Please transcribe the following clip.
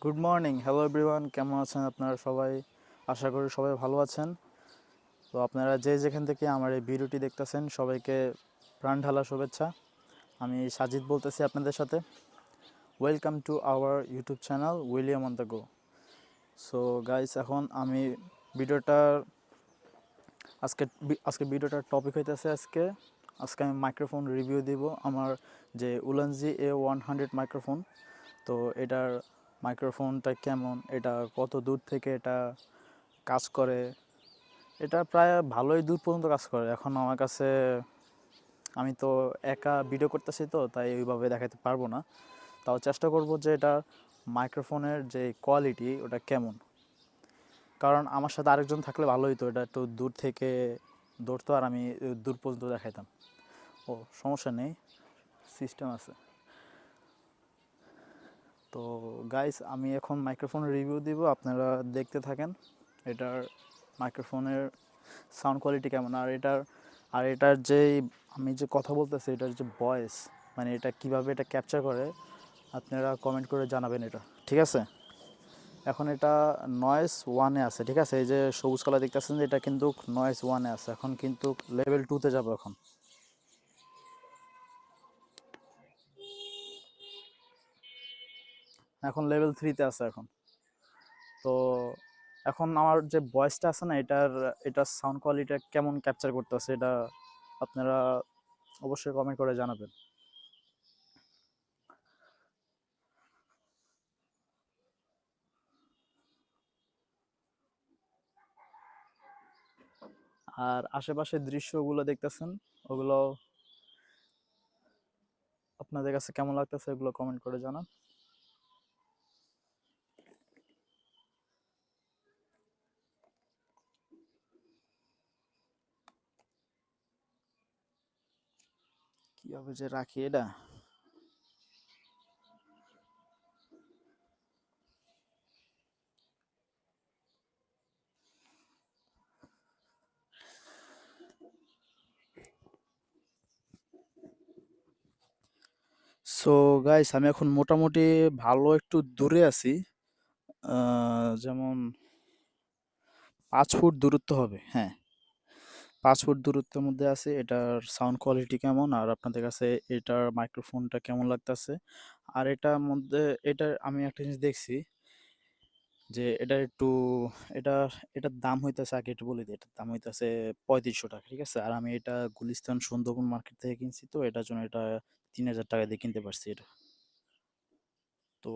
Good morning, hello everyone, কেমন আছেন আপনারা সবাই? আশা করি সবাই ভালো আছেন। তো আপনারা যে যেখান থেকে আমার এই ভিডিওটি দেখতেছেন সবাইকে প্রাণ ঢালা শুভেচ্ছা। আমি সাজিদ বলতেছি আপনাদের সাথে। Welcome to our YouTube channel William on the go. So guys, এখন আমি ভিডিওটার আজকে আজকে ভিডিওটার টপিক হইতেছে আজকে আমি মাইক্রোফোন রিভিউ দিব। আমার যে উলানজি A100 মাইক্রোফোন, তো এটার মাইক্রোফোনটা কেমন, এটা কত দূর থেকে এটা কাজ করে। এটা প্রায় ভালোই দূর পর্যন্ত কাজ করে। এখন আমার কাছে, আমি তো একা ভিডিও করতেছি, তো তাই ওইভাবে দেখাতে পারবো না। তাও চেষ্টা করব যে এটা মাইক্রোফোনের যে কোয়ালিটি ওটা কেমন। কারণ আমার সাথে আরেকজন থাকলে ভালো হতো, এটা একটু দূর থেকে ধরতো আর আমি দূর পর্যন্ত দেখাইতাম। ও, সমস্যা নেই, সিস্টেম আছে। তো গাইস, আমি এখন মাইক্রোফোনের রিভিউ দিব, আপনারা দেখতে থাকেন এটার মাইক্রোফোনের সাউন্ড কোয়ালিটি কেমন। আর এটার যেই আমি যে কথা বলতেছি, এটার যে ভয়েস, মানে এটা কিভাবে এটা ক্যাপচার করে, আপনারা কমেন্ট করে জানাবেন এটা, ঠিক আছে? এখন এটা নয়েজ ওয়ানে আছে, ঠিক আছে? এই যে সবুজ কালার দেখতেছেন, যে এটা কিন্তু নয়েজ ওয়ানে আছে। এখন কিন্তু লেভেল টুতে যাবো। এখন লেভেল থ্রিতে আছে এখন। তো এখন আমার যে ভয়েসটা আছে না, এটার সাউন্ড কোয়ালিটি কেমন ক্যাপচার করতেছে, এটা আপনারা অবশ্যই কমেন্ট করে জানাবেন। আর আশেপাশের দৃশ্যগুলো দেখতেছেন, ওগুলো আপনাদের কাছে কেমন লাগতেছে, এগুলো কমেন্ট করে জানান। কিভাবে যে রাখি এটা। সো গাইস, আমি এখন মোটামুটি ভালো একটু দূরে আছি। যেমন 5 ফুট দূরত্ব হবে, হ্যাঁ, 5 ফুট দূরত্বের মধ্যে আছে। এটার সাউন্ড কোয়ালিটি কেমন, আর আপনাদের কাছে এটার মাইক্রোফোনটা কেমন লাগতেছে। আর এটার মধ্যে, আমি একটা জিনিস দেখছি যে এটা এটার দাম হইতেছে, আগে একটু বলে দিই, এটার দাম হইতেছে 3500 টাকা, ঠিক আছে? আর আমি এটা গুলিস্তান সুন্দরবন মার্কেট থেকে কিনছি, তো এটার জন্য এটা 3000 টাকা দিয়ে কিনতে পারছি এটা। তো